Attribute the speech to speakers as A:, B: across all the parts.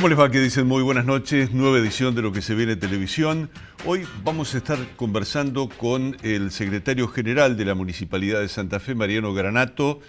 A: ¿Cómo les va? ¿Qué dicen? Muy buenas noches, nueva edición de Lo que se viene televisión. Hoy vamos a estar conversando con el secretario general de la Municipalidad de Santa Fe, Mariano Granato,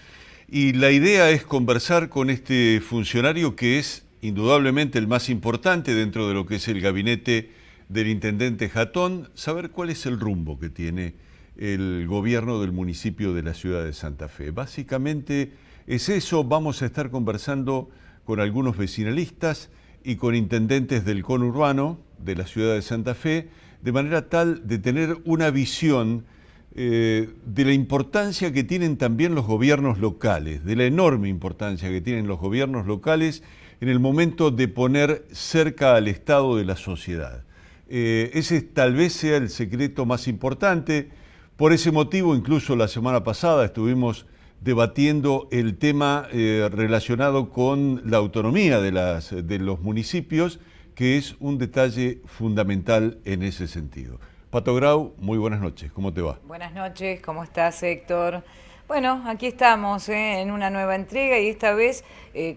A: y la idea es conversar con este funcionario que es indudablemente el más importante dentro de lo que es el gabinete del intendente Jatón, saber cuál es el rumbo que tiene el gobierno del municipio de la ciudad de Santa Fe. Básicamente es eso, vamos a estar conversando con algunos vecinalistas y con intendentes del conurbano de la ciudad de Santa Fe, de manera tal de tener una visión de la importancia que tienen también los gobiernos locales, de la enorme importancia que tienen los gobiernos locales en el momento de poner cerca al Estado de la sociedad. Ese tal vez sea el secreto más importante. Por ese motivo, incluso la semana pasada estuvimos debatiendo el tema relacionado con la autonomía de los municipios, que es un detalle fundamental en ese sentido. Pato Grau, muy buenas noches, ¿cómo te va?
B: Buenas noches, ¿cómo estás, Héctor? Bueno, aquí estamos en una nueva entrega y esta vez,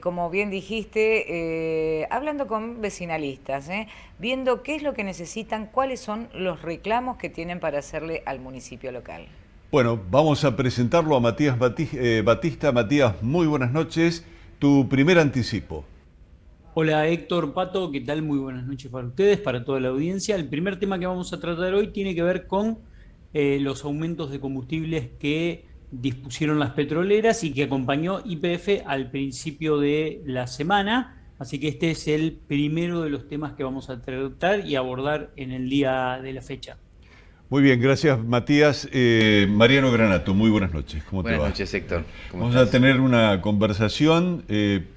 B: como bien dijiste, hablando con vecinalistas, viendo qué es lo que necesitan, cuáles son los reclamos que tienen para hacerle al municipio local.
A: Bueno, vamos a presentarlo a Matías Batista. Matías, muy buenas noches. Tu primer anticipo.
C: Hola Héctor, Pato, ¿qué tal? Muy buenas noches para ustedes, para toda la audiencia. El primer tema que vamos a tratar hoy tiene que ver con los aumentos de combustibles que dispusieron las petroleras y que acompañó YPF al principio de la semana. Así que este es el primero de los temas que vamos a tratar y abordar en el día de la fecha.
A: Muy bien, gracias Matías. Mariano Granato, muy buenas noches. ¿Cómo te va?
D: Buenas noches, Héctor.
A: Vamos a tener una conversación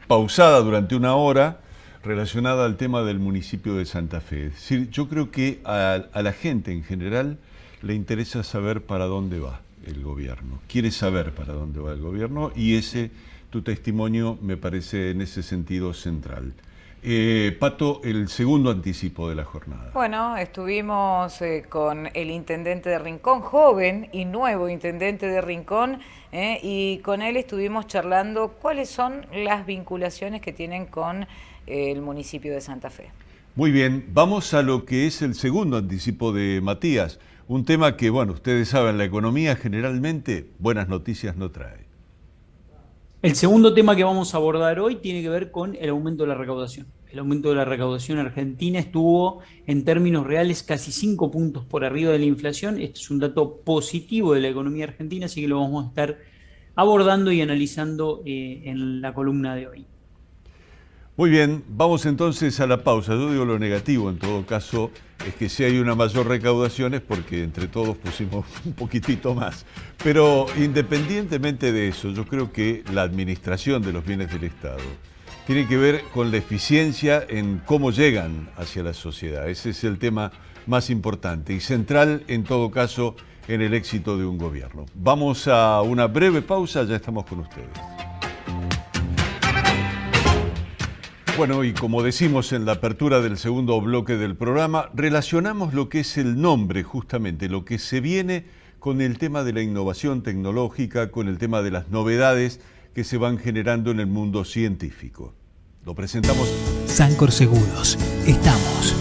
A: pausada durante una hora relacionada al tema del municipio de Santa Fe. Es decir, yo creo que a la gente en general le interesa saber para dónde va el gobierno. Quiere saber para dónde va el gobierno y tu testimonio me parece en ese sentido central. Pato, el segundo anticipo de la jornada.
B: Bueno, estuvimos con el intendente de Rincón, joven y nuevo intendente de Rincón, y con él estuvimos charlando cuáles son las vinculaciones que tienen con el municipio de Santa Fe.
A: Muy bien, vamos a lo que es el segundo anticipo de Matías, un tema que, bueno, ustedes saben, la economía generalmente buenas noticias no trae.
C: El segundo tema que vamos a abordar hoy tiene que ver con el aumento de la recaudación. El aumento de la recaudación argentina estuvo en términos reales casi 5 puntos por arriba de la inflación. Este es un dato positivo de la economía argentina, así que lo vamos a estar abordando y analizando en la columna de hoy.
A: Muy bien, vamos entonces a la pausa. Yo digo lo negativo en todo caso, es que si hay una mayor recaudación es porque entre todos pusimos un poquitito más. Pero independientemente de eso, yo creo que la administración de los bienes del Estado tiene que ver con la eficiencia en cómo llegan hacia la sociedad. Ese es el tema más importante y central en todo caso en el éxito de un gobierno. Vamos a una breve pausa, ya estamos con ustedes. Bueno, y como decimos en la apertura del segundo bloque del programa, relacionamos lo que es el nombre, justamente, lo que se viene con el tema de la innovación tecnológica, con el tema de las novedades que se van generando en el mundo científico. Lo presentamos.
E: Sancor Seguros, estamos.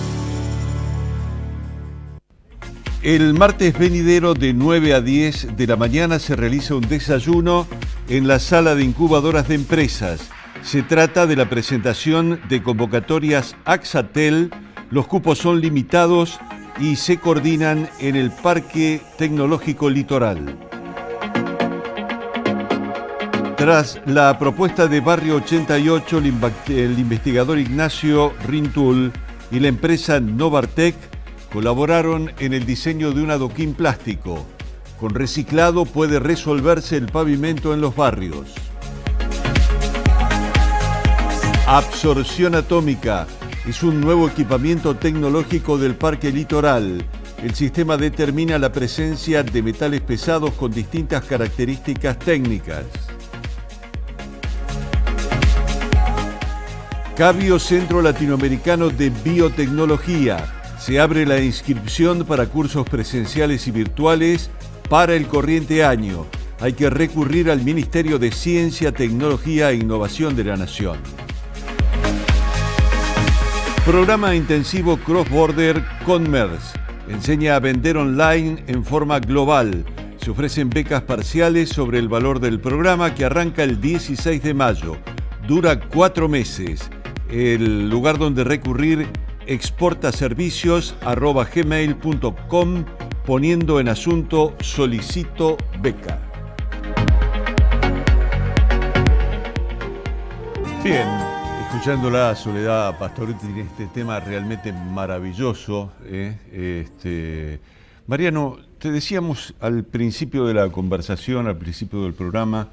A: El martes venidero de 9 a 10 de la mañana se realiza un desayuno en la sala de incubadoras de empresas. Se trata de la presentación de convocatorias Axatel. Los cupos son limitados y se coordinan en el Parque Tecnológico Litoral. Tras la propuesta de Barrio 88, el investigador Ignacio Rintul y la empresa Novartec colaboraron en el diseño de un adoquín plástico. Con reciclado puede resolverse el pavimento en los barrios. Absorción atómica es un nuevo equipamiento tecnológico del Parque Litoral. El sistema determina la presencia de metales pesados con distintas características técnicas. Cabio Centro Latinoamericano de Biotecnología. Se abre la inscripción para cursos presenciales y virtuales para el corriente año. Hay que recurrir al Ministerio de Ciencia, Tecnología e Innovación de la Nación. Programa intensivo Cross Border con MERS. Enseña a vender online en forma global. Se ofrecen becas parciales sobre el valor del programa que arranca el 16 de mayo. Dura 4 meses. El lugar donde recurrir, exportaservicios@gmail.com, poniendo en asunto solicito beca. Bien, escuchándola, Soledad Pastoretti, tiene este tema realmente maravilloso. Mariano, te decíamos al principio de la conversación, al principio del programa,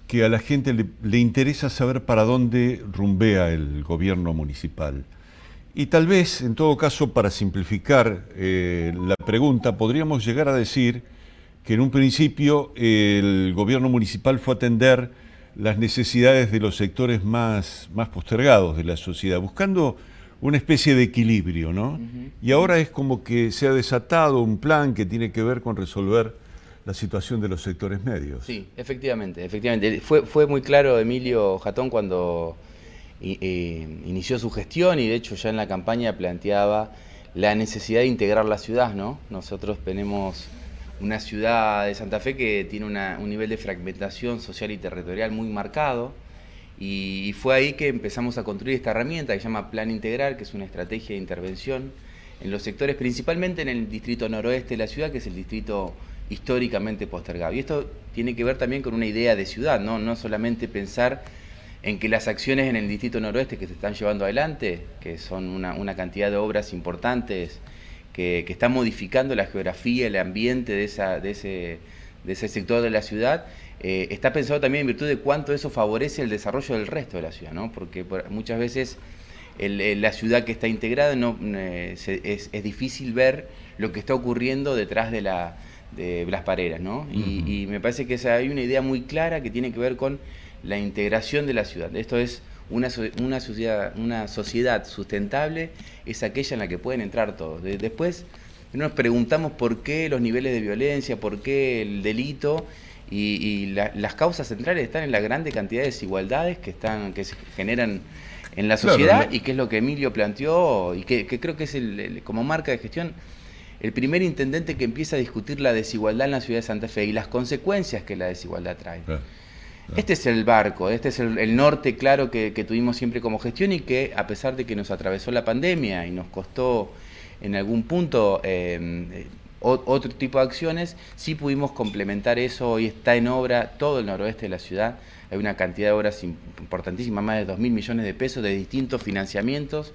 A: que a la gente le interesa saber para dónde rumbea el gobierno municipal. Y tal vez, en todo caso, para simplificar la pregunta, podríamos llegar a decir que en un principio el gobierno municipal fue a atender las necesidades de los sectores más postergados de la sociedad, buscando una especie de equilibrio, ¿no? Uh-huh. Y ahora es como que se ha desatado un plan que tiene que ver con resolver la situación de los sectores medios.
D: Sí, efectivamente. Fue muy claro Emilio Jatón cuando inició su gestión, y de hecho ya en la campaña planteaba la necesidad de integrar la ciudad, ¿no? Nosotros tenemos una ciudad de Santa Fe que tiene un nivel de fragmentación social y territorial muy marcado, y fue ahí que empezamos a construir esta herramienta que se llama Plan Integral, que es una estrategia de intervención en los sectores, principalmente en el distrito noroeste de la ciudad, que es el distrito históricamente postergado. Y esto tiene que ver también con una idea de ciudad, no solamente pensar en que las acciones en el distrito noroeste que se están llevando adelante, que son una cantidad de obras importantes que están modificando la geografía, el ambiente de ese sector de la ciudad, está pensado también en virtud de cuánto eso favorece el desarrollo del resto de la ciudad, ¿no? Porque muchas veces la ciudad que está integrada es difícil ver lo que está ocurriendo detrás de las paredes, ¿no? Uh-huh. Y me parece que hay una idea muy clara que tiene que ver con la integración de la ciudad. Esto es una sociedad sustentable, es aquella en la que pueden entrar todos. Después nos preguntamos por qué los niveles de violencia, por qué el delito, y las causas centrales están en la grande cantidad de desigualdades que se generan en la sociedad, claro, y que es lo que Emilio planteó, y que creo que es como marca de gestión, el primer intendente que empieza a discutir la desigualdad en la ciudad de Santa Fe y las consecuencias que la desigualdad trae. Claro. Este es el barco, este es el norte claro que tuvimos siempre como gestión, y que a pesar de que nos atravesó la pandemia y nos costó en algún punto otro tipo de acciones, sí pudimos complementar eso. Hoy está en obra todo el noroeste de la ciudad, hay una cantidad de obras importantísimas, más de 2.000 millones de pesos de distintos financiamientos,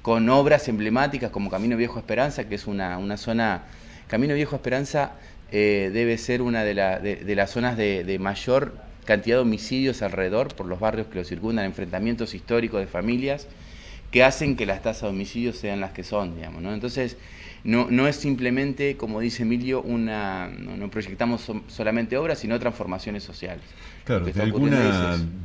D: con obras emblemáticas como Camino Viejo Esperanza, que es una zona. Camino Viejo Esperanza debe ser una de las zonas de mayor cantidad de homicidios alrededor, por los barrios que lo circundan, enfrentamientos históricos de familias que hacen que las tasas de homicidios sean las que son, digamos, ¿no? Entonces, no es simplemente, como dice Emilio, no proyectamos solamente obras, sino transformaciones sociales.
A: Claro, de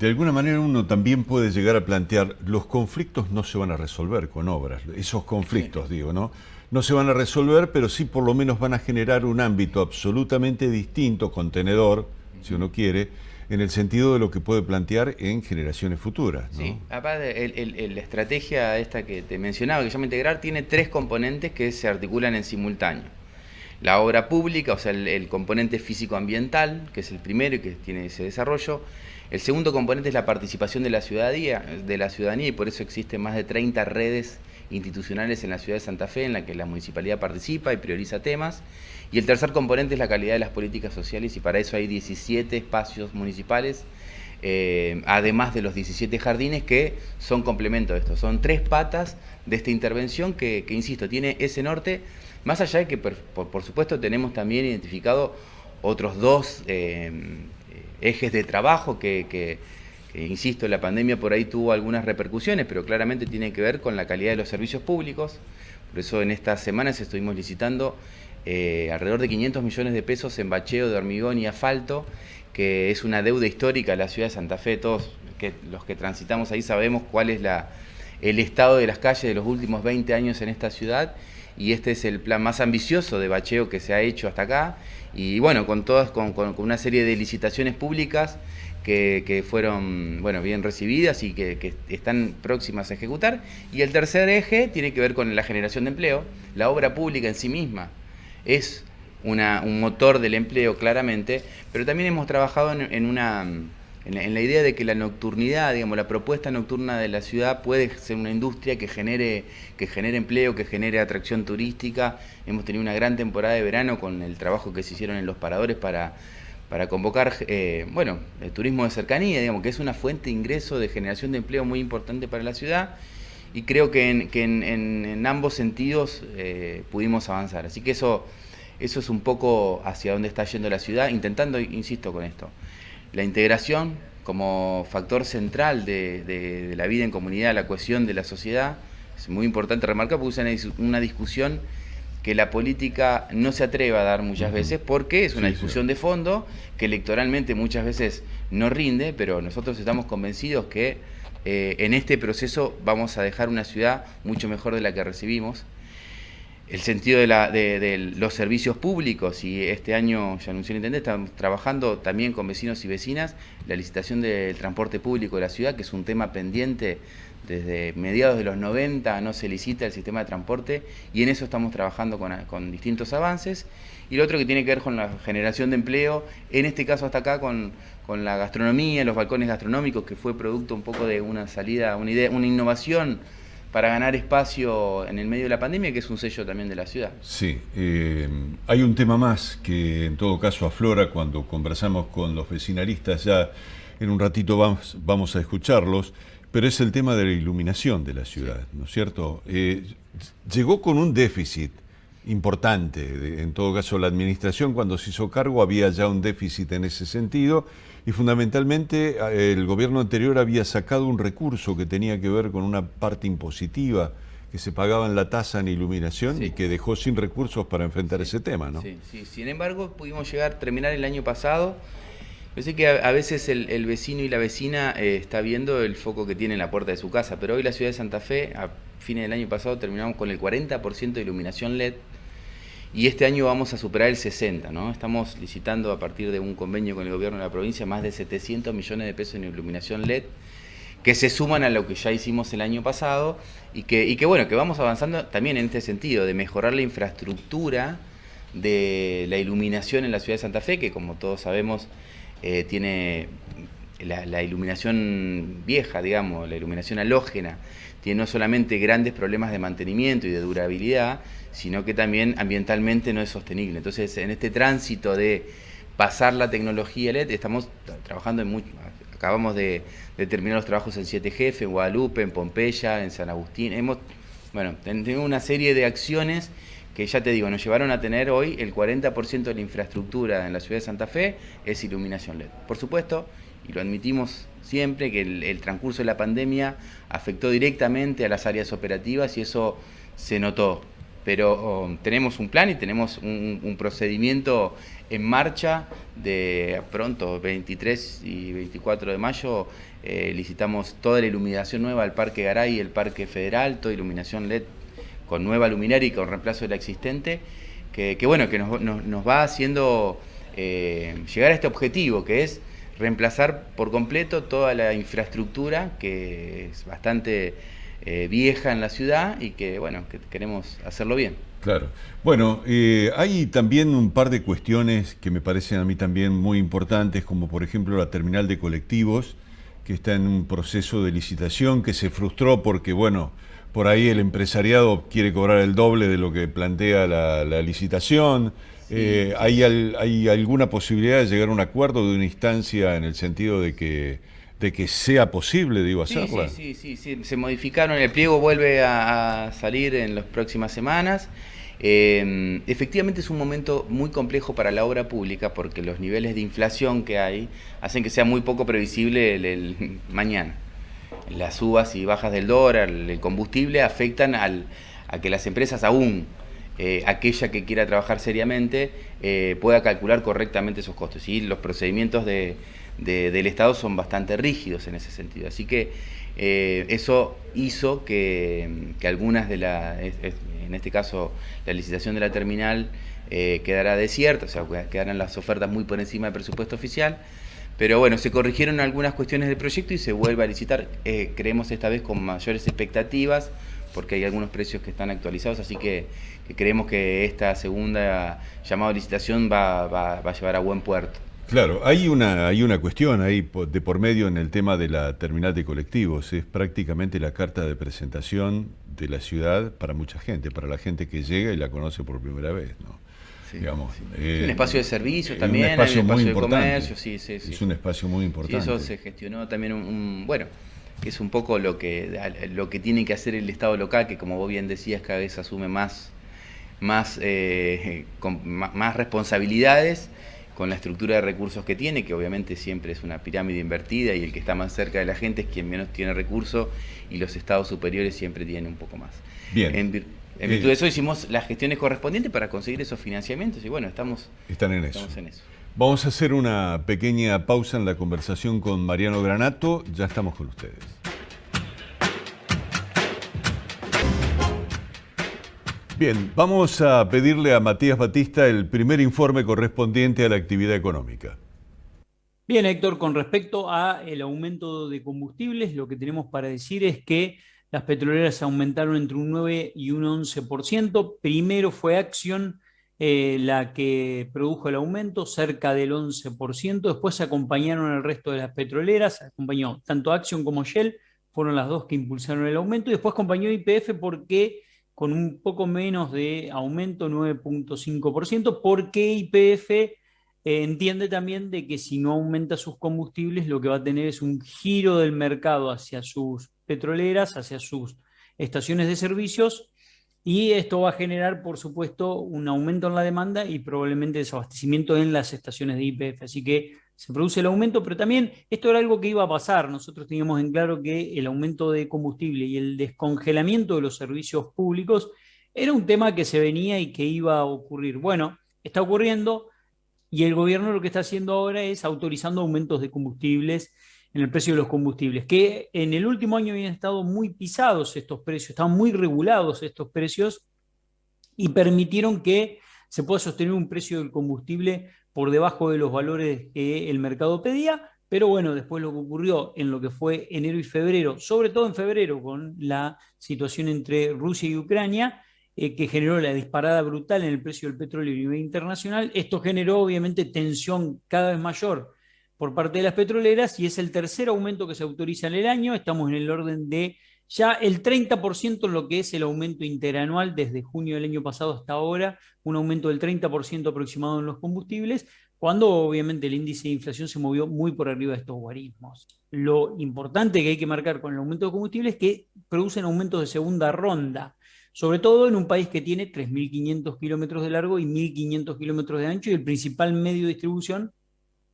A: alguna manera uno también puede llegar a plantear, los conflictos no se van a resolver con obras, esos conflictos, sí, digo, ¿no? No se van a resolver, pero sí por lo menos van a generar un ámbito absolutamente distinto, contenedor, si uno quiere, en el sentido de lo que puede plantear en generaciones futuras, ¿no?
D: Sí, aparte la estrategia esta que te mencionaba, que se llama Integrar, tiene 3 componentes que se articulan en simultáneo. La obra pública, o sea, el componente físico-ambiental, que es el primero y que tiene ese desarrollo. El segundo componente es la participación de la ciudadanía, y por eso existen más de 30 redes institucionales en la ciudad de Santa Fe en la que la municipalidad participa y prioriza temas. Y el tercer componente es la calidad de las políticas sociales, y para eso hay 17 espacios municipales, además de los 17 jardines que son complemento de esto. Son 3 patas de esta intervención que insisto, tiene ese norte, más allá de que por supuesto tenemos también identificado otros 2 ejes de trabajo que insisto, la pandemia por ahí tuvo algunas repercusiones, pero claramente tiene que ver con la calidad de los servicios públicos. Por eso en estas semanas estuvimos licitando alrededor de 500 millones de pesos en bacheo de hormigón y asfalto, que es una deuda histórica de la ciudad de Santa Fe. Todos los que transitamos ahí sabemos cuál es el estado de las calles de los últimos 20 años en esta ciudad, y este es el plan más ambicioso de bacheo que se ha hecho hasta acá, y bueno, con una serie de licitaciones públicas que fueron bien recibidas y que están próximas a ejecutar. Y el tercer eje tiene que ver con la generación de empleo. La obra pública en sí misma es un motor del empleo, claramente, pero también hemos trabajado en la idea de que la nocturnidad, digamos, la propuesta nocturna de la ciudad puede ser una industria que genere empleo, que genere atracción turística. Hemos tenido una gran temporada de verano con el trabajo que se hicieron en los paradores para convocar el turismo de cercanía, digamos, que es una fuente de ingreso, de generación de empleo muy importante para la ciudad, y creo que en ambos sentidos pudimos avanzar. Así que eso es un poco hacia dónde está yendo la ciudad, intentando, insisto con esto, la integración como factor central de la vida en comunidad, la cohesión de la sociedad. Es muy importante remarcar porque es una discusión que la política no se atreve a dar muchas veces, porque es una discusión de fondo que electoralmente muchas veces no rinde, pero nosotros estamos convencidos que en este proceso vamos a dejar una ciudad mucho mejor de la que recibimos. El sentido de los servicios públicos, y este año, ya anunció el intendente, estamos trabajando también con vecinos y vecinas la licitación del transporte público de la ciudad, que es un tema pendiente. Desde mediados de los 90 no se licita el sistema de transporte, y en eso estamos trabajando con distintos avances. Y lo otro que tiene que ver con la generación de empleo, en este caso hasta acá con la gastronomía, los balcones gastronómicos, que fue producto un poco de una salida, una idea, una innovación para ganar espacio en el medio de la pandemia, que es un sello también de la ciudad.
A: Sí, hay un tema más que en todo caso aflora cuando conversamos con los vecinalistas, ya en un ratito vamos a escucharlos, pero es el tema de la iluminación de la ciudad, ¿no es cierto? Llegó con un déficit importante, en todo caso la administración cuando se hizo cargo había ya un déficit en ese sentido, y fundamentalmente el gobierno anterior había sacado un recurso que tenía que ver con una parte impositiva que se pagaba en la tasa en iluminación, y que dejó sin recursos para enfrentar ese tema, ¿no?
D: Sí. Sin embargo, pudimos terminar el año pasado. Yo sé que a veces el vecino y la vecina está viendo el foco que tiene en la puerta de su casa, pero hoy la ciudad de Santa Fe, a fines del año pasado, terminamos con el 40% de iluminación LED, y este año vamos a superar el 60%, ¿no? Estamos licitando a partir de un convenio con el gobierno de la provincia más de 700 millones de pesos en iluminación LED, que se suman a lo que ya hicimos el año pasado, y que vamos avanzando también en este sentido, de mejorar la infraestructura de la iluminación en la ciudad de Santa Fe, que como todos sabemos tiene la iluminación vieja, digamos, la iluminación halógena, tiene no solamente grandes problemas de mantenimiento y de durabilidad, sino que también ambientalmente no es sostenible. Entonces, en este tránsito de pasar la tecnología LED, estamos trabajando acabamos de terminar los trabajos en Siete Jefes, en Guadalupe, en Pompeya, en San Agustín. Tenemos una serie de acciones que ya te digo, nos llevaron a tener hoy el 40% de la infraestructura en la ciudad de Santa Fe es iluminación LED. Por supuesto, y lo admitimos siempre, que el transcurso de la pandemia afectó directamente a las áreas operativas, y eso se notó. Pero tenemos un plan y tenemos un procedimiento en marcha. De pronto, 23 y 24 de mayo, licitamos toda la iluminación nueva del Parque Garay y el Parque Federal, toda iluminación LED con nueva luminaria y con reemplazo de la existente, que nos va haciendo llegar a este objetivo, que es reemplazar por completo toda la infraestructura que es bastante vieja en la ciudad, y que queremos hacerlo bien.
A: Claro. Bueno, hay también un par de cuestiones que me parecen a mí también muy importantes, como por ejemplo la terminal de colectivos, que está en un proceso de licitación que se frustró porque, por ahí el empresariado quiere cobrar el doble de lo que plantea la licitación. Sí. ¿Hay alguna posibilidad de llegar a un acuerdo, de una instancia, en el sentido de que sea posible, hacerla?
D: Sí, se modificaron, el pliego vuelve a salir en las próximas semanas. Efectivamente es un momento muy complejo para la obra pública, porque los niveles de inflación que hay hacen que sea muy poco previsible el mañana. Las subas y bajas del dólar, el combustible, afectan a que las empresas, aún aquella que quiera trabajar seriamente, pueda calcular correctamente esos costos. Y los procedimientos del Estado son bastante rígidos en ese sentido. Así que eso hizo que algunas en En este caso, la licitación de la terminal quedará desierta, o sea, quedarán las ofertas muy por encima del presupuesto oficial. Pero bueno, se corrigieron algunas cuestiones del proyecto y se vuelve a licitar, creemos esta vez con mayores expectativas, porque hay algunos precios que están actualizados, así que creemos que esta segunda llamada a licitación va a llevar a buen puerto.
A: Claro, hay una cuestión ahí de por medio en el tema de la terminal de colectivos. Es prácticamente la carta de presentación de la ciudad para mucha gente, para la gente que llega y la conoce por primera vez, ¿no?
D: Sí,
A: digamos,
D: sí. Un espacio de servicios también,
A: un espacio
D: hay un
A: muy
D: espacio de
A: importante.
D: comercio, sí.
A: Es un espacio muy importante.
D: Sí, eso se gestionó también bueno, que es un poco lo que tiene que hacer el Estado local, que como vos bien decías, cada vez asume más responsabilidades con la estructura de recursos que tiene, que obviamente siempre es una pirámide invertida y el que está más cerca de la gente es quien menos tiene recursos y los estados superiores siempre tienen un poco más.
A: Bien.
D: En virtud de eso hicimos las gestiones correspondientes para conseguir esos financiamientos y bueno, estamos en eso.
A: Vamos a hacer una pequeña pausa en la conversación con Mariano Granato. Ya estamos con ustedes. Bien, vamos a pedirle a Matías Batista el primer informe correspondiente a la actividad económica.
C: Bien, Héctor, con respecto al aumento de combustibles, lo que tenemos para decir es que las petroleras aumentaron entre un 9 y un 11%. Primero fue Axion la que produjo el aumento, cerca del 11%. Después se acompañaron el resto de las petroleras, acompañó tanto Axion como Shell, fueron las dos que impulsaron el aumento. Y después acompañó YPF porque con un poco menos de aumento, 9.5%, porque YPF entiende también de que si no aumenta sus combustibles, lo que va a tener es un giro del mercado hacia sus petroleras, hacia sus estaciones de servicios, y esto va a generar, por supuesto, un aumento en la demanda y probablemente desabastecimiento en las estaciones de YPF. Así que se produce el aumento, pero también esto era algo que iba a pasar. Nosotros teníamos en claro que el aumento de combustible y el descongelamiento de los servicios públicos era un tema que se venía y que iba a ocurrir. Bueno, está ocurriendo. Y el gobierno lo que está haciendo ahora es autorizando aumentos de combustibles en el precio de los combustibles, que en el último año habían estado muy pisados estos precios, estaban muy regulados estos precios y permitieron que se pueda sostener un precio del combustible por debajo de los valores que el mercado pedía. Pero bueno, después lo que ocurrió en lo que fue enero y febrero, sobre todo en febrero con la situación entre Rusia y Ucrania, que generó la disparada brutal en el precio del petróleo a nivel internacional. Esto generó obviamente tensión cada vez mayor por parte de las petroleras y es el tercer aumento que se autoriza en el año. Estamos en el orden de ya el 30% en lo que es el aumento interanual desde junio del año pasado hasta ahora, un aumento del 30% aproximado en los combustibles, cuando obviamente el índice de inflación se movió muy por arriba de estos guarismos. Lo importante que hay que marcar con el aumento de combustibles es que producen aumentos de segunda ronda, sobre todo en un país que tiene 3.500 kilómetros de largo y 1.500 kilómetros de ancho, y el principal medio de distribución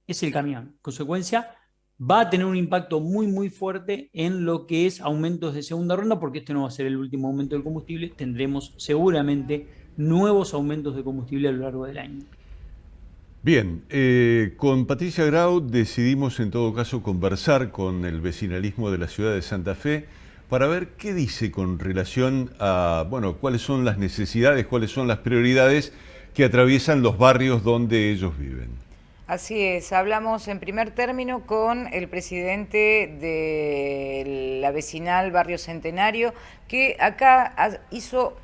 C: es el camión. En consecuencia, va a tener un impacto muy, muy fuerte en lo que es aumentos de segunda ronda, porque este no va a ser el último aumento del combustible. Tendremos seguramente nuevos aumentos de combustible a lo largo del año.
A: Bien, con Patricia Grau decidimos en todo caso conversar con el vecinalismo de la ciudad de Santa Fe para ver qué dice con relación a, bueno, cuáles son las necesidades, cuáles son las prioridades que atraviesan los barrios donde ellos viven.
B: Así es, hablamos en primer término con el presidente de la vecinal Barrio Centenario, que acá hizo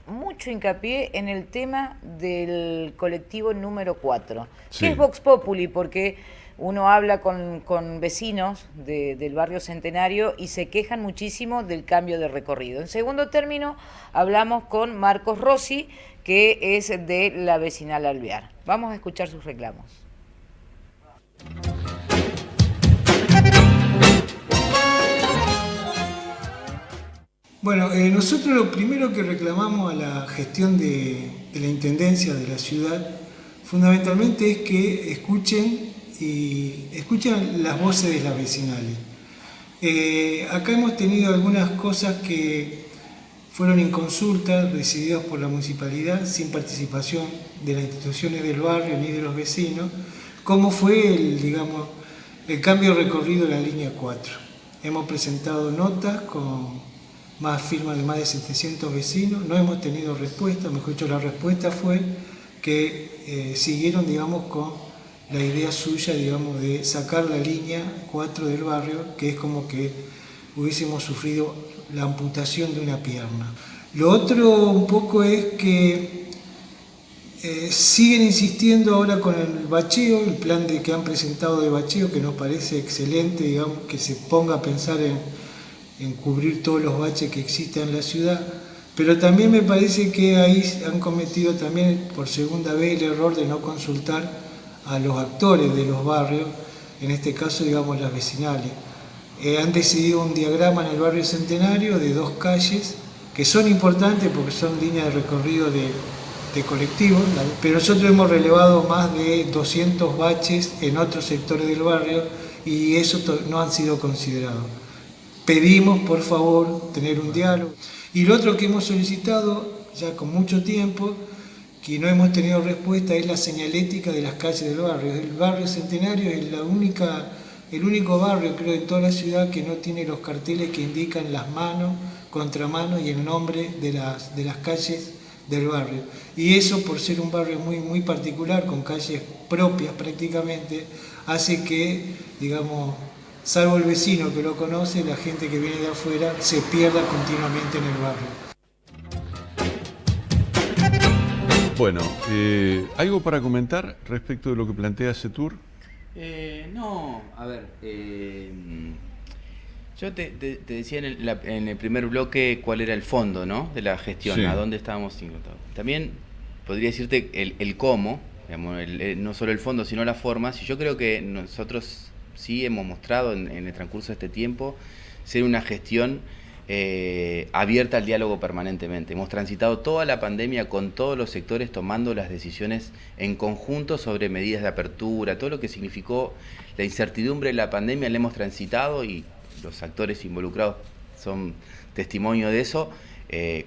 B: mucho hincapié en el tema del colectivo número 4,
A: sí,
B: que es Vox Populi, porque uno habla con vecinos del barrio Centenario y se quejan muchísimo del cambio de recorrido. En segundo término, hablamos con Marcos Rossi, que es de la vecinal Alvear. Vamos a escuchar sus reclamos.
F: Bueno, nosotros lo primero que reclamamos a la gestión de la Intendencia de la ciudad, fundamentalmente es que escuchen las voces de las vecinales. Acá hemos tenido algunas cosas que fueron en consulta, decididas por la municipalidad, sin participación de las instituciones del barrio ni de los vecinos, como fue el cambio de recorrido de la línea 4. Hemos presentado notas con más firmas de más de 700 vecinos. No hemos tenido respuesta, mejor dicho, la respuesta fue que siguieron, digamos, con la idea suya, digamos, de sacar la línea 4 del barrio, que es como que hubiésemos sufrido la amputación de una pierna. Lo otro un poco es que siguen insistiendo ahora con el bacheo, el plan que han presentado de bacheo, que nos parece excelente, digamos, que se ponga a pensar en cubrir todos los baches que existen en la ciudad, pero también me parece que ahí han cometido también por segunda vez el error de no consultar a los actores de los barrios, en este caso, digamos, las vecinales. Han decidido un diagrama en el barrio Centenario de 2 calles, que son importantes porque son líneas de recorrido de colectivos, pero nosotros hemos relevado más de 200 baches en otros sectores del barrio y eso no han sido considerados. Pedimos, por favor, tener un diálogo. Y lo otro que hemos solicitado ya con mucho tiempo, que no hemos tenido respuesta, es la señalética de las calles del barrio. El barrio Centenario es el único barrio, creo, en toda la ciudad que no tiene los carteles que indican las manos, contramanos y el nombre de las calles del barrio. Y eso, por ser un barrio muy, muy particular, con calles propias prácticamente, hace que, digamos, salvo el vecino que lo conoce, la gente que viene de afuera se pierda continuamente en el barrio.
A: Bueno, ¿algo para comentar respecto de lo que plantea CETUR?
D: No, a ver, yo te decía en el primer bloque cuál era el fondo, ¿no?, de la gestión, sí, a dónde estábamos incorporados. También podría decirte el cómo, digamos, no solo el fondo, sino las formas, y yo creo que nosotros sí hemos mostrado en el transcurso de este tiempo ser una gestión abierta al diálogo permanentemente. Hemos transitado toda la pandemia con todos los sectores tomando las decisiones en conjunto sobre medidas de apertura, todo lo que significó la incertidumbre de la pandemia la hemos transitado y los actores involucrados son testimonio de eso,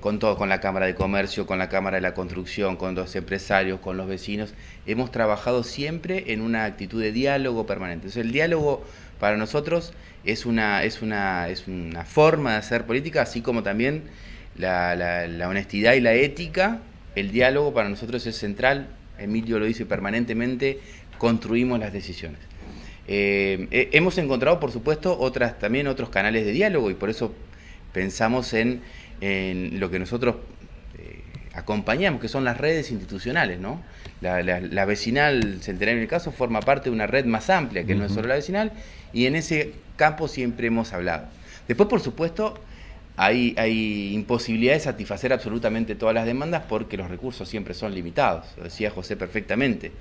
D: con todo, con la Cámara de Comercio, con la Cámara de la Construcción, con los empresarios, con los vecinos. Hemos trabajado siempre en una actitud de diálogo permanente. Entonces, el diálogo para nosotros es una forma de hacer política, así como también la honestidad y la ética. El diálogo para nosotros es central. Emilio lo dice permanentemente, construimos las decisiones. Hemos encontrado, por supuesto, también otros canales de diálogo y por eso pensamos en lo que nosotros acompañamos, que son las redes institucionales, ¿no? La vecinal Centenario, en el caso, forma parte de una red más amplia, que no es solo la vecinal, y en ese campo siempre hemos hablado. Después, por supuesto, hay imposibilidad de satisfacer absolutamente todas las demandas porque los recursos siempre son limitados, lo decía José perfectamente.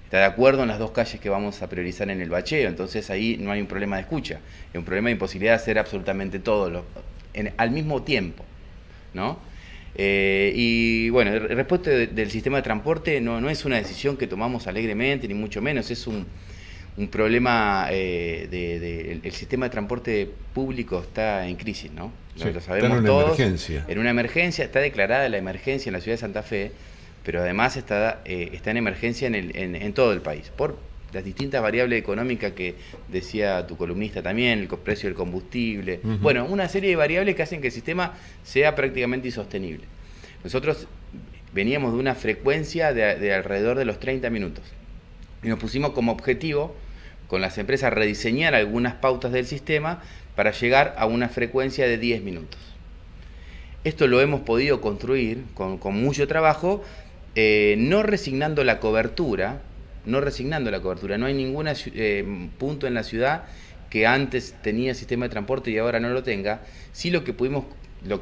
D: Está de acuerdo en las 2 calles que vamos a priorizar en el bacheo, entonces ahí no hay un problema de escucha, hay un problema de imposibilidad de hacer absolutamente todo al mismo tiempo, ¿no? Y bueno, respecto del sistema de transporte no es una decisión que tomamos alegremente, ni mucho menos, es un problema el sistema de transporte público está en crisis, ¿no?
A: Sí,
D: lo sabemos
A: está en una
D: todos.
A: Emergencia. En
D: una emergencia, está declarada la emergencia en la ciudad de Santa Fe, pero además está en emergencia en todo el país, por las distintas variables económicas que decía tu columnista también, el precio del combustible, bueno, una serie de variables que hacen que el sistema sea prácticamente insostenible. Nosotros veníamos de una frecuencia de alrededor de los 30 minutos y nos pusimos como objetivo con las empresas rediseñar algunas pautas del sistema para llegar a una frecuencia de 10 minutos. Esto lo hemos podido construir con mucho trabajo, no resignando la cobertura. No hay ningún punto en la ciudad que antes tenía sistema de transporte y ahora no lo tenga. Sí, lo que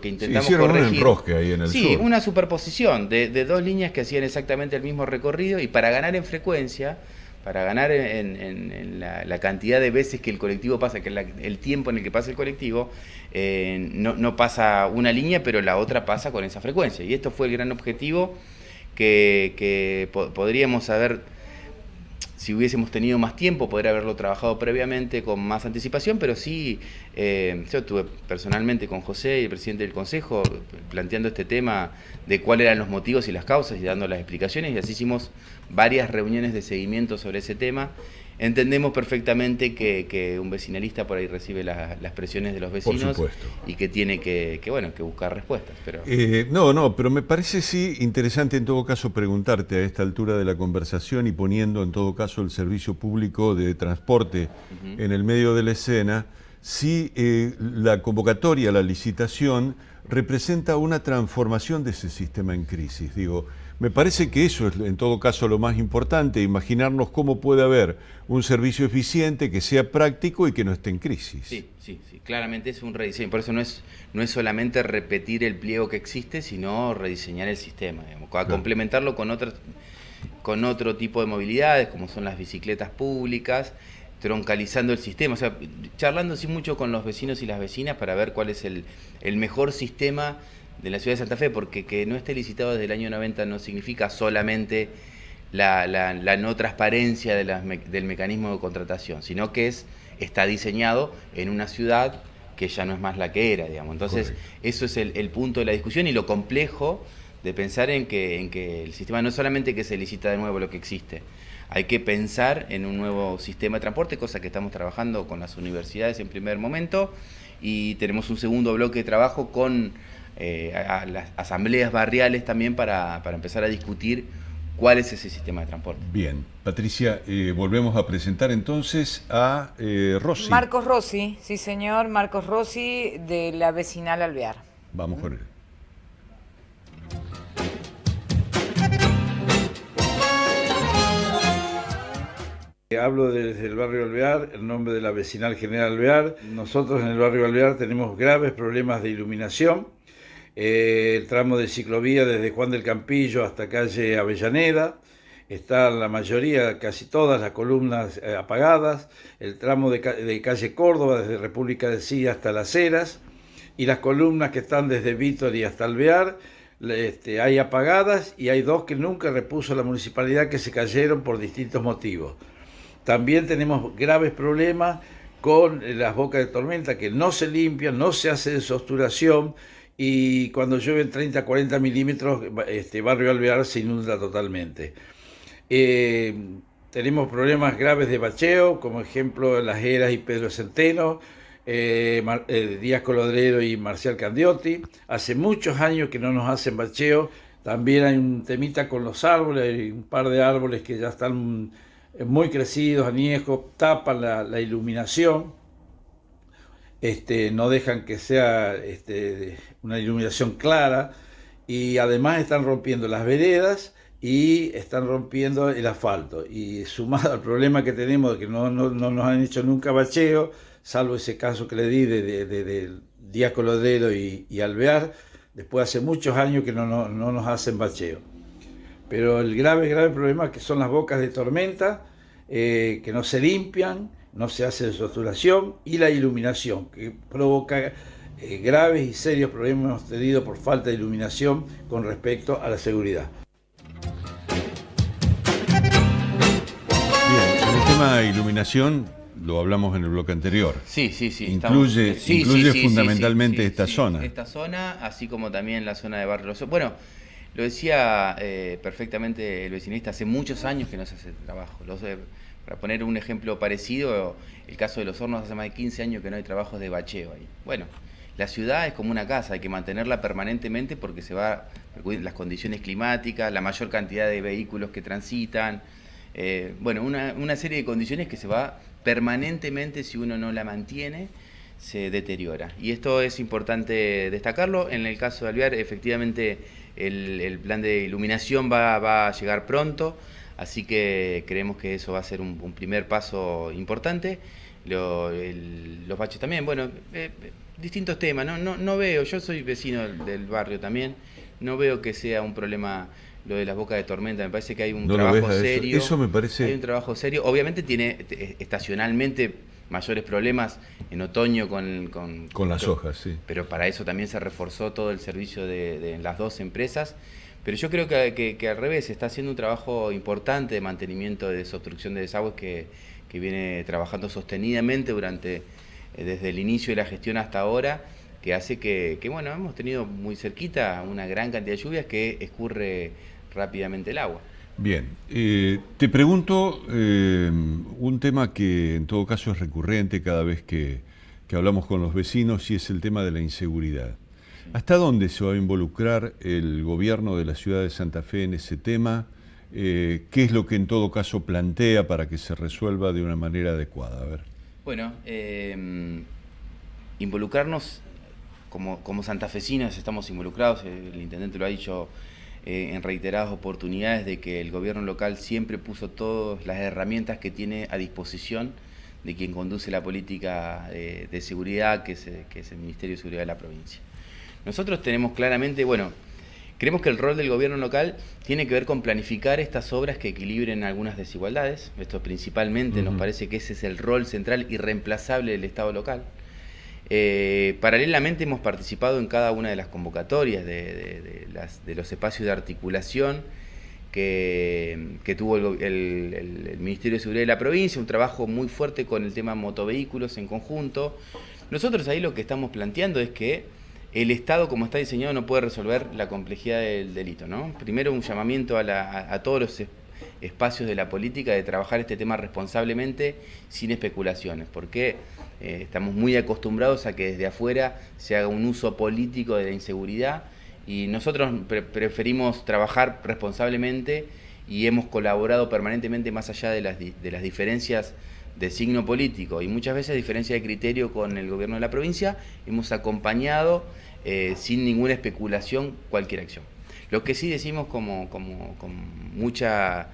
D: intentamos corregir.
A: Un enrosque ahí en el sur.
D: Sí, una superposición de 2 líneas que hacían exactamente el mismo recorrido y para ganar en frecuencia, para ganar en la cantidad de veces que el colectivo pasa, que el tiempo en el que pasa el colectivo, no pasa una línea, pero la otra pasa con esa frecuencia. Y esto fue el gran objetivo que podríamos haber, si hubiésemos tenido más tiempo, podría haberlo trabajado previamente con más anticipación, pero sí, yo estuve personalmente con José y el presidente del Consejo planteando este tema de cuáles eran los motivos y las causas y dando las explicaciones, y así hicimos varias reuniones de seguimiento sobre ese tema, entendemos perfectamente que un vecinalista por ahí recibe las presiones de los vecinos.
A: Por supuesto.
D: Y que tiene que buscar respuestas. Pero...
A: pero me parece sí interesante en todo caso preguntarte a esta altura de la conversación y poniendo en todo caso el servicio público de transporte en el medio de la escena, si la convocatoria, la licitación, representa una transformación de ese sistema en crisis. Digo, me parece que eso es en todo caso lo más importante, imaginarnos cómo puede haber un servicio eficiente, que sea práctico y que no esté en crisis.
D: Sí, claramente es un rediseño, por eso no es solamente repetir el pliego que existe, sino rediseñar el sistema, digamos, complementarlo con otro tipo de movilidades, como son las bicicletas públicas, troncalizando el sistema, o sea, charlando sí mucho con los vecinos y las vecinas para ver cuál es el mejor sistema de la ciudad de Santa Fe, porque que no esté licitado desde el año 90 no significa solamente la no transparencia del mecanismo de contratación, sino que está diseñado en una ciudad que ya no es más la que era, digamos. Entonces, correcto. Eso es el punto de la discusión y lo complejo de pensar en que el sistema no es solamente que se licita de nuevo lo que existe, hay que pensar en un nuevo sistema de transporte, cosa que estamos trabajando con las universidades en primer momento, y tenemos un segundo bloque de trabajo con a las asambleas barriales también para empezar a discutir cuál es ese sistema de transporte.
A: Bien, Patricia, volvemos a presentar entonces a Rossi.
B: Marcos Rossi, sí señor, Marcos Rossi de la vecinal Alvear.
A: Vamos con él.
G: Hablo desde el barrio Alvear, en nombre de la vecinal general Alvear. Nosotros en el barrio Alvear tenemos graves problemas de iluminación. El tramo de ciclovía desde Juan del Campillo hasta calle Avellaneda, están la mayoría, casi todas las columnas apagadas. El tramo de calle Córdoba desde República de Silla hasta Las Heras, y las columnas que están desde Vítori hasta Alvear, hay apagadas, y hay dos que nunca repuso la municipalidad, que se cayeron por distintos motivos. También tenemos graves problemas con las bocas de tormenta que no se limpian, no se hace desosturación, y cuando llueven 30 a 40 milímetros, barrio Alvear se inunda totalmente. Tenemos problemas graves de bacheo, como ejemplo Las Heras y Pedro Centeno, Díaz Colodrero y Marcial Candiotti. Hace muchos años que no nos hacen bacheo. También hay un temita con los árboles, hay un par de árboles que ya están muy crecidos, añejos, tapan la iluminación, no dejan que sea una iluminación clara, y además están rompiendo las veredas y están rompiendo el asfalto. Y sumado al problema que tenemos de que no nos han hecho nunca bacheo, salvo ese caso que le di de Díaz Colodrero y Alvear, después hace muchos años que no nos hacen bacheo. Pero el grave problema que son las bocas de tormenta, que no se limpian, no se hace desosturación, y la iluminación, que provoca graves y serios problemas hemos tenido por falta de iluminación con respecto a la seguridad.
A: Bien, en el tema de iluminación lo hablamos en el bloque anterior.
D: Sí.
A: Incluye fundamentalmente esta zona.
D: Esta zona, así como también la zona de Barrio Los Hornos. Bueno, lo decía perfectamente el vecinista, hace muchos años que no se hace el trabajo. Para poner un ejemplo parecido, el caso de Los Hornos, hace más de 15 años que no hay trabajos de bacheo ahí. Bueno, la ciudad es como una casa, hay que mantenerla permanentemente porque las condiciones climáticas, la mayor cantidad de vehículos que transitan, una serie de condiciones que se va permanentemente, si uno no la mantiene, se deteriora. Y esto es importante destacarlo. En el caso de Alvear, efectivamente, el plan de iluminación va a llegar pronto, así que creemos que eso va a ser un primer paso importante. Los baches también, distintos temas, no veo, yo soy vecino del barrio también, no veo que sea un problema lo de las bocas de tormenta. Me parece que hay un trabajo serio.
A: Eso me parece.
D: Hay un trabajo serio. Obviamente tiene estacionalmente mayores problemas en otoño con
A: las hojas, sí.
D: Pero para eso también se reforzó todo el servicio de las dos empresas. Pero yo creo que al revés, se está haciendo un trabajo importante de mantenimiento de desobstrucción de desagües que viene trabajando sostenidamente desde el inicio de la gestión hasta ahora, que hace que hemos tenido muy cerquita una gran cantidad de lluvias que escurre rápidamente el agua.
A: Bien, te pregunto un tema que en todo caso es recurrente cada vez que hablamos con los vecinos, y es el tema de la inseguridad. ¿Hasta dónde se va a involucrar el gobierno de la ciudad de Santa Fe en ese tema? ¿Qué es lo que en todo caso plantea para que se resuelva de una manera adecuada? A ver.
D: Bueno, involucrarnos como santafesinos estamos involucrados, el intendente lo ha dicho en reiteradas oportunidades, de que el gobierno local siempre puso todas las herramientas que tiene a disposición de quien conduce la política de seguridad, que es el Ministerio de Seguridad de la provincia. Nosotros tenemos claramente, creemos que el rol del gobierno local tiene que ver con planificar estas obras que equilibren algunas desigualdades. Esto principalmente nos parece que ese es el rol central y irreemplazable del Estado local. Paralelamente hemos participado en cada una de las convocatorias de los espacios de articulación que tuvo el Ministerio de Seguridad de la provincia, un trabajo muy fuerte con el tema motovehículos en conjunto. Nosotros ahí lo que estamos planteando es que el Estado, como está diseñado, no puede resolver la complejidad del delito, ¿no? Primero, un llamamiento a todos los espacios de la política de trabajar este tema responsablemente, sin especulaciones, porque estamos muy acostumbrados a que desde afuera se haga un uso político de la inseguridad, y nosotros preferimos trabajar responsablemente y hemos colaborado permanentemente más allá de las diferencias de signo político y muchas veces diferencia de criterio con el gobierno de la provincia. Hemos acompañado sin ninguna especulación cualquier acción. Lo que sí decimos con mucha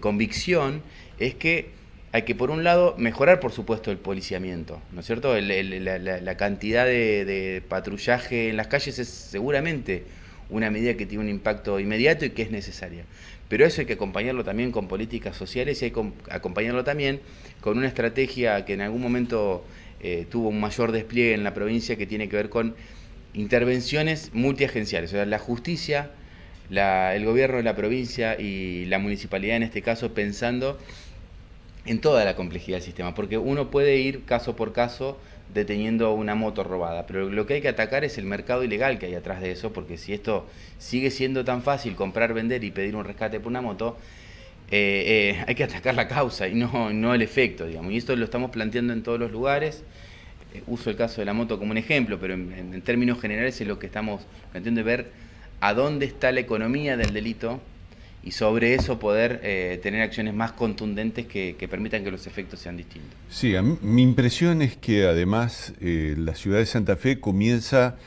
D: convicción es que hay que, por un lado, mejorar, por supuesto, el policiamiento, ¿no es cierto? La cantidad de patrullaje en las calles es seguramente una medida que tiene un impacto inmediato y que es necesaria. Pero eso hay que acompañarlo también con políticas sociales y hay que acompañarlo también con una estrategia que en algún momento tuvo un mayor despliegue en la provincia, que tiene que ver con intervenciones multiagenciales, o sea, la justicia, el gobierno de la provincia y la municipalidad en este caso, pensando en toda la complejidad del sistema, porque uno puede ir caso por caso deteniendo una moto robada, pero lo que hay que atacar es el mercado ilegal que hay atrás de eso, porque si esto sigue siendo tan fácil comprar, vender y pedir un rescate por una moto, hay que atacar la causa y no el efecto, digamos. Y esto lo estamos planteando en todos los lugares. Uso el caso de la moto como un ejemplo, pero en términos generales es lo que estamos planteando, ver a dónde está la economía del delito y sobre eso poder tener acciones más contundentes que permitan que los efectos sean distintos.
A: Sí, mi impresión es que además la ciudad de Santa Fe comienza,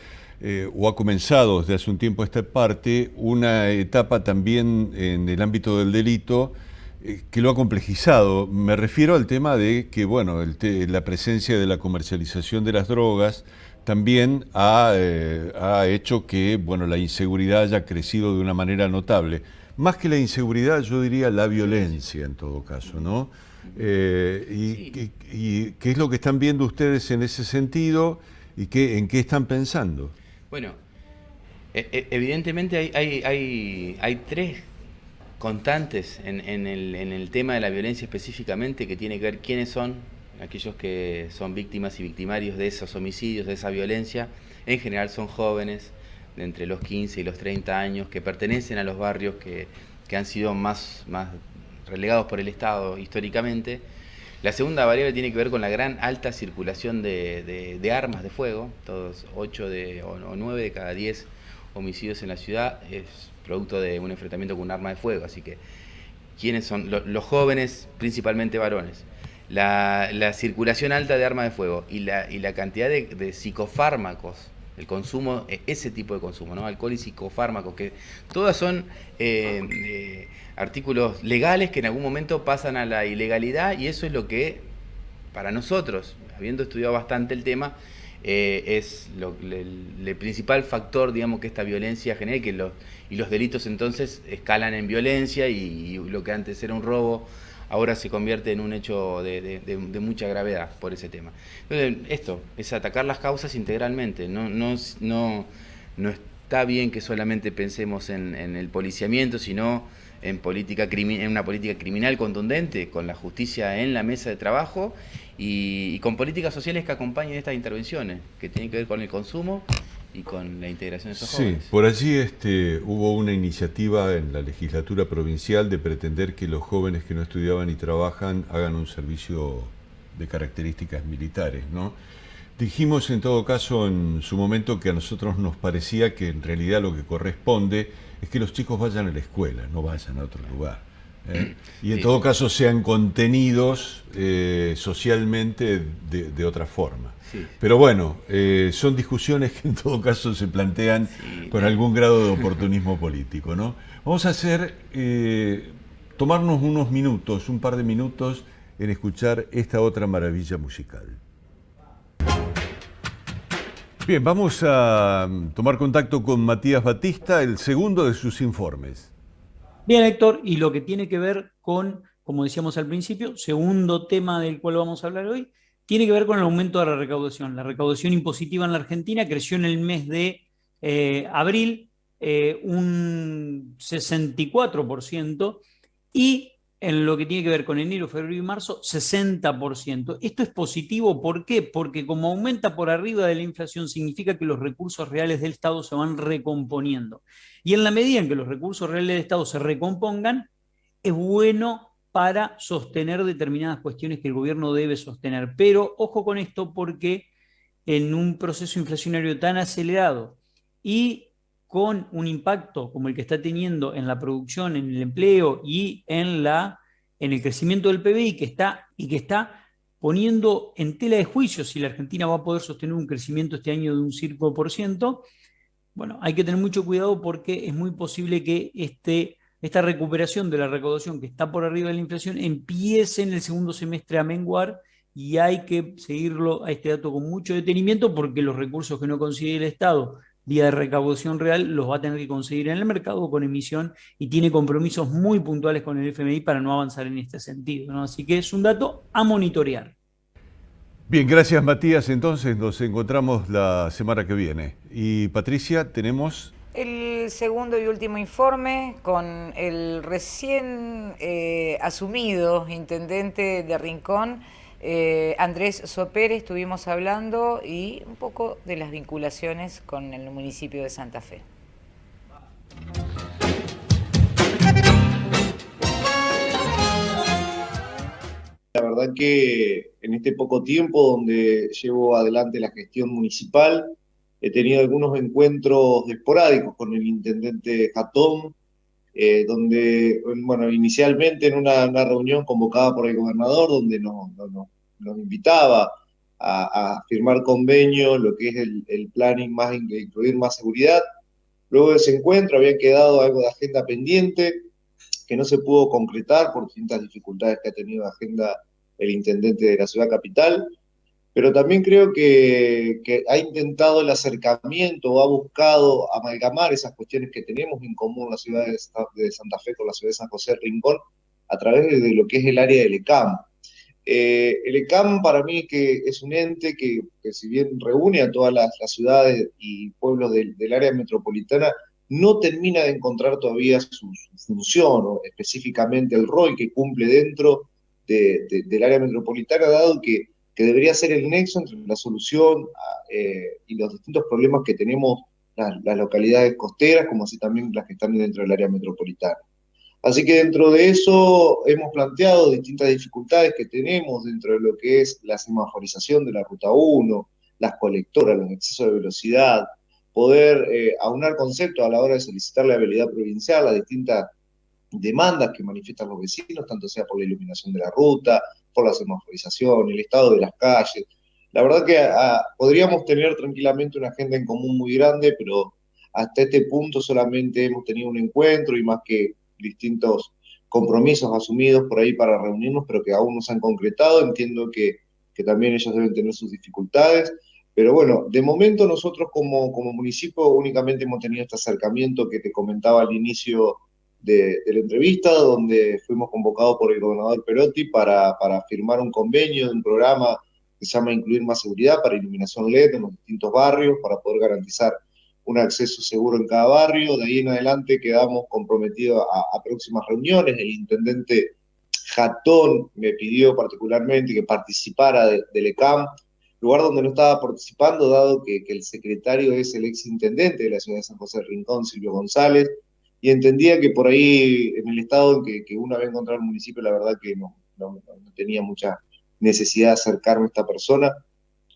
A: o ha comenzado desde hace un tiempo a esta parte, una etapa también en el ámbito del delito que lo ha complejizado. Me refiero al tema de que, la presencia de la comercialización de las drogas también ha hecho que, la inseguridad haya crecido de una manera notable. Más que la inseguridad, yo diría la violencia en todo caso, ¿no? ¿Y qué es lo que están viendo ustedes en ese sentido y en qué están pensando?
D: Bueno, evidentemente hay tres constantes en el tema de la violencia específicamente, que tiene que ver quiénes son aquellos que son víctimas y victimarios de esos homicidios, de esa violencia. En general son jóvenes de entre los 15 y los 30 años que pertenecen a los barrios que han sido más relegados por el Estado históricamente. La segunda variable tiene que ver con la gran alta circulación de armas de fuego. Todos 8 o 9 de cada 10 homicidios en la ciudad es producto de un enfrentamiento con un arma de fuego. Así que, ¿quiénes son? Los jóvenes, principalmente varones. La circulación alta de armas de fuego y la cantidad de psicofármacos, el consumo, ese tipo de consumo, ¿no? Alcohol y psicofármacos, que todas son artículos legales que en algún momento pasan a la ilegalidad, y eso es lo que, para nosotros, habiendo estudiado bastante el tema, es el principal factor, digamos, que esta violencia genera, y los delitos entonces escalan en violencia, y lo que antes era un robo ahora se convierte en un hecho de mucha gravedad por ese tema. Entonces, esto es atacar las causas integralmente. No está bien que solamente pensemos en el policiamiento, sino en una política criminal contundente, con la justicia en la mesa de trabajo y con políticas sociales que acompañen estas intervenciones, que tienen que ver con el consumo y con la integración de esos jóvenes.
A: Sí, por allí hubo una iniciativa en la legislatura provincial de pretender que los jóvenes que no estudiaban y trabajan hagan un servicio de características militares, ¿no? Dijimos en todo caso en su momento que a nosotros nos parecía que en realidad lo que corresponde es que los chicos vayan a la escuela, no vayan a otro lugar. Y en todo caso sean contenidos socialmente de otra forma.
D: Sí.
A: Pero bueno, son discusiones que en todo caso se plantean con algún grado de oportunismo político, ¿no? Vamos a tomarnos unos minutos, un par de minutos en escuchar esta otra maravilla musical. Bien, vamos a tomar contacto con Matías Batista, el segundo de sus informes.
C: Bien, Héctor, y lo que tiene que ver con, como decíamos al principio, segundo tema del cual vamos a hablar hoy, tiene que ver con el aumento de la recaudación. La recaudación impositiva en la Argentina creció en el mes de abril un 64% y en lo que tiene que ver con enero, febrero y marzo, 60%. Esto es positivo, ¿por qué? Porque como aumenta por arriba de la inflación, significa que los recursos reales del Estado se van recomponiendo. Y en la medida en que los recursos reales del Estado se recompongan, es bueno para sostener determinadas cuestiones que el gobierno debe sostener. Pero ojo con esto, porque en un proceso inflacionario tan acelerado y con un impacto como el que está teniendo en la producción, en el empleo y en el crecimiento del PBI, que está poniendo en tela de juicio si la Argentina va a poder sostener un crecimiento este año de un 5%, bueno, hay que tener mucho cuidado porque es muy posible que esta recuperación de la recaudación que está por arriba de la inflación empiece en el segundo semestre a menguar, y hay que seguirlo a este dato con mucho detenimiento, porque los recursos que no consigue el Estado vía de recaudación real los va a tener que conseguir en el mercado con emisión, y tiene compromisos muy puntuales con el FMI para no avanzar en este sentido, ¿no? Así que es un dato a monitorear.
A: Bien, gracias Matías. Entonces nos encontramos la semana que viene. Y Patricia, tenemos
B: el segundo y último informe con el recién asumido intendente de Rincón, Andrés Sopere. Estuvimos hablando y un poco de las vinculaciones con el municipio de Santa Fe.
H: La verdad que en este poco tiempo donde llevo adelante la gestión municipal, he tenido algunos encuentros esporádicos con el intendente Jatón, donde, bueno, inicialmente en una reunión convocada por el gobernador, donde nos invitaba a firmar convenio, lo que es el planning, incluir más seguridad. Luego de ese encuentro había quedado algo de agenda pendiente, que no se pudo concretar por distintas dificultades que ha tenido de agenda el intendente de la ciudad capital. Pero también creo que ha intentado el acercamiento o ha buscado amalgamar esas cuestiones que tenemos en común la ciudad de Santa Fe con la ciudad de San José del Rincón a través de lo que es el área del ECAM. El ECAM para mí que es un ente que si bien reúne a todas las ciudades y pueblos del área metropolitana, no termina de encontrar todavía su función, o específicamente el rol que cumple dentro del área metropolitana, dado que debería ser el nexo entre la solución y los distintos problemas que tenemos las localidades costeras, como así también las que están dentro del área metropolitana. Así que dentro de eso hemos planteado distintas dificultades que tenemos dentro de lo que es la semaforización de la Ruta 1, las colectoras, los excesos de velocidad, poder aunar conceptos a la hora de solicitar la vialidad provincial, las distintas demandas que manifiestan los vecinos, tanto sea por la iluminación de la ruta, por la semaforización, el estado de las calles. La verdad que podríamos tener tranquilamente una agenda en común muy grande, pero hasta este punto solamente hemos tenido un encuentro y más que distintos compromisos asumidos por ahí para reunirnos, pero que aún no se han concretado. Entiendo que también ellos deben tener sus dificultades, pero bueno, de momento nosotros como municipio únicamente hemos tenido este acercamiento que te comentaba al inicio de la entrevista, donde fuimos convocados por el gobernador Perotti para firmar un convenio de un programa que se llama Incluir Más Seguridad para iluminación LED en los distintos barrios, para poder garantizar un acceso seguro en cada barrio. De ahí en adelante quedamos comprometidos a próximas reuniones. El intendente Jatón me pidió particularmente que participara del ECAM, lugar donde no estaba participando, dado que el secretario es el exintendente de la ciudad de San José del Rincón, Silvio González, y entendía que por ahí, en el estado en que una vez encontrar el municipio, la verdad que no tenía mucha necesidad de acercarme a esta persona,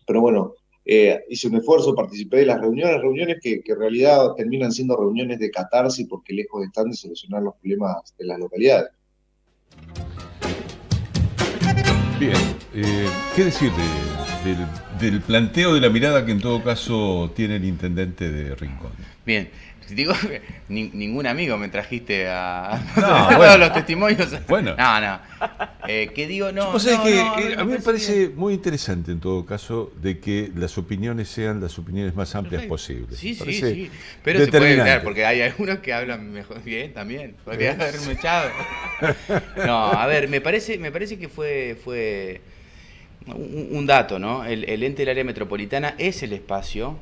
H: pero bueno, hice un esfuerzo, participé de las reuniones que en realidad terminan siendo reuniones de catarsis porque lejos están de solucionar los problemas de las localidades.
A: Bien, ¿qué decir del planteo de la mirada que en todo caso tiene el intendente de Rincón?
D: Bien, digo, ningún amigo me trajiste a
A: bueno,
D: los testimonios.
A: Bueno.
D: No. ¿Qué digo? No.
A: O sea, a mí me parece muy interesante en todo caso de que las opiniones sean las opiniones más amplias posibles.
D: Sí. Pero se puede evitar, porque hay algunos que hablan mejor bien también. Podría haberme echado. No, a ver, me parece que fue un dato, ¿no? El ente del área metropolitana es el espacio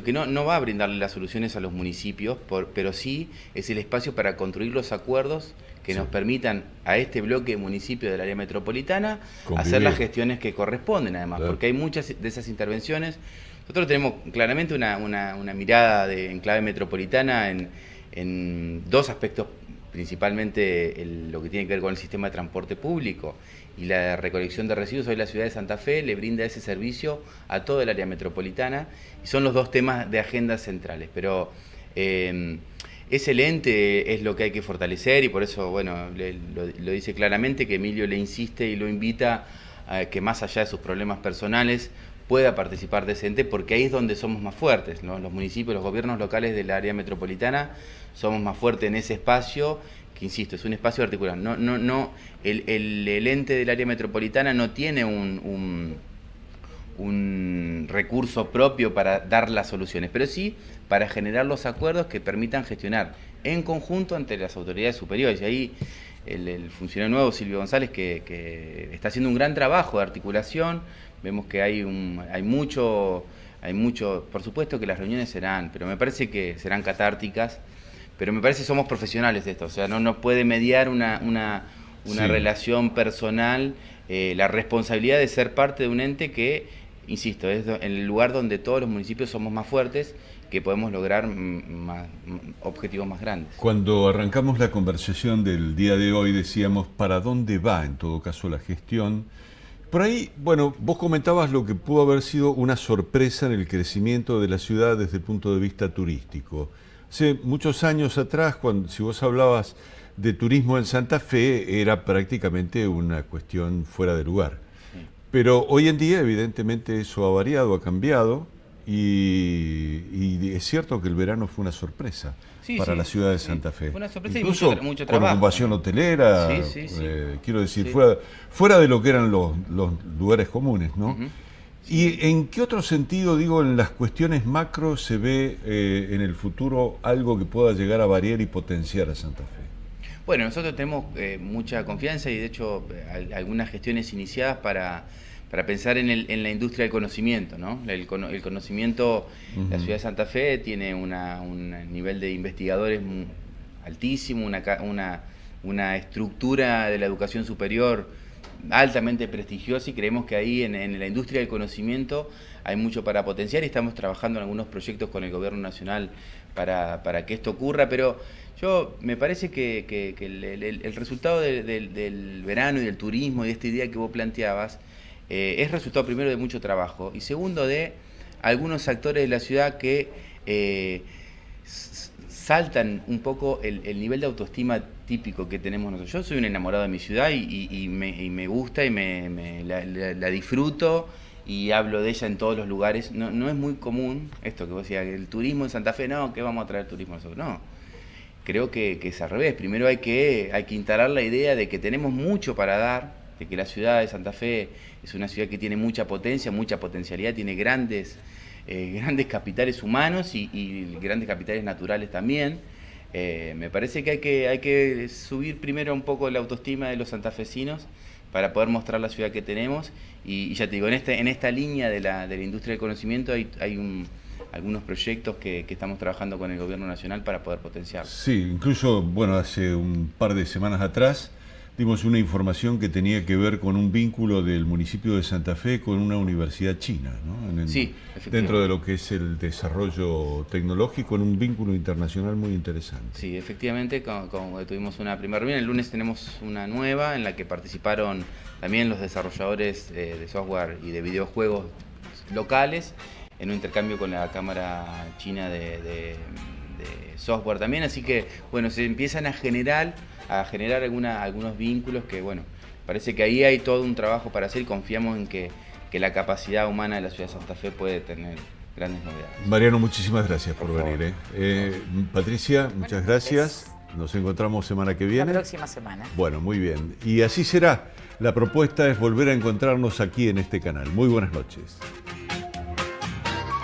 D: que no va a brindarle las soluciones a los municipios, pero sí es el espacio para construir los acuerdos que nos permitan a este bloque de municipios del área metropolitana hacer las gestiones que corresponden, además, porque hay muchas de esas intervenciones. Nosotros tenemos claramente una mirada en clave metropolitana en dos aspectos, principalmente lo que tiene que ver con el sistema de transporte público y la recolección de residuos. Hoy la ciudad de Santa Fe le brinda ese servicio a todo el área metropolitana y son los dos temas de agendas centrales, pero ese ente es lo que hay que fortalecer y por eso, bueno, lo dice claramente, que Emilio le insiste y lo invita a que más allá de sus problemas personales pueda participar de ese ente, porque ahí es donde somos más fuertes, ¿no? Los municipios, los gobiernos locales del área metropolitana somos más fuertes en ese espacio, que insisto, es un espacio articulado. El ente del área metropolitana no tiene un recurso propio para dar las soluciones, pero sí para generar los acuerdos que permitan gestionar en conjunto ante las autoridades superiores. Y ahí el funcionario nuevo, Silvio González, que está haciendo un gran trabajo de articulación. Vemos que hay mucho, por supuesto que las reuniones serán, pero me parece que serán catárticas, pero me parece que somos profesionales de esto, o sea, no puede mediar una relación personal, la responsabilidad de ser parte de un ente que, insisto, es en el lugar donde todos los municipios somos más fuertes, que podemos lograr objetivos más grandes.
A: Cuando arrancamos la conversación del día de hoy decíamos para dónde va en todo caso la gestión. Por ahí, bueno, vos comentabas lo que pudo haber sido una sorpresa en el crecimiento de la ciudad desde el punto de vista turístico. Hace muchos años atrás, si vos hablabas de turismo en Santa Fe, era prácticamente una cuestión fuera de lugar. Sí. Pero hoy en día, evidentemente, eso ha variado, ha cambiado, y es cierto que el verano fue una sorpresa para la ciudad de Santa Fe. Fue
D: una sorpresa.
A: Incluso
D: y mucho trabajo.
A: Con ocupación hotelera, quiero decir, fuera de lo que eran los lugares comunes, ¿no? ¿Y en qué otro sentido, digo, en las cuestiones macro se ve en el futuro algo que pueda llegar a variar y potenciar a Santa Fe?
D: Bueno, nosotros tenemos mucha confianza y de hecho algunas gestiones iniciadas para pensar en la industria del conocimiento, ¿no? El conocimiento, la ciudad de Santa Fe tiene un nivel de investigadores altísimo, una estructura de la educación superior altamente prestigiosa, y creemos que ahí en la industria del conocimiento hay mucho para potenciar y estamos trabajando en algunos proyectos con el gobierno nacional para que esto ocurra, pero me parece que el resultado del verano y del turismo y de esta idea que vos planteabas es resultado primero de mucho trabajo y segundo de algunos actores de la ciudad que saltan un poco el nivel de autoestima típico que tenemos nosotros. Yo soy un enamorado de mi ciudad y me gusta y la disfruto y hablo de ella en todos los lugares. No es muy común esto que vos decías, el turismo en Santa Fe, no, ¿qué vamos a traer turismo nosotros? No, creo que es al revés. Primero hay que instalar la idea de que tenemos mucho para dar, de que la ciudad de Santa Fe es una ciudad que tiene mucha potencia, mucha potencialidad, tiene grandes capitales humanos y grandes capitales naturales también. Me parece que hay que subir primero un poco la autoestima de los santafesinos para poder mostrar la ciudad que tenemos y ya te digo, en esta línea de la industria del conocimiento hay algunos proyectos que estamos trabajando con el gobierno nacional para poder potenciar.
A: Sí, incluso, bueno, hace un par de semanas atrás dimos una información que tenía que ver con un vínculo del municipio de Santa Fe con una universidad china, ¿no?
D: Sí, efectivamente.
A: Dentro de lo que es el desarrollo tecnológico, en un vínculo internacional muy interesante.
D: Sí, efectivamente, tuvimos una primera reunión, el lunes tenemos una nueva en la que participaron también los desarrolladores de software y de videojuegos locales, en un intercambio con la Cámara China de software también, así que bueno, se empiezan a generar algunos vínculos que bueno, parece que ahí hay todo un trabajo para hacer y confiamos en que la capacidad humana de la ciudad de Santa Fe puede tener grandes novedades.
A: Mariano, muchísimas gracias por venir. Patricia, muchas gracias. Nos encontramos semana que viene.
B: La próxima semana.
A: Bueno, muy bien. Y así será. La propuesta es volver a encontrarnos aquí en este canal. Muy buenas noches.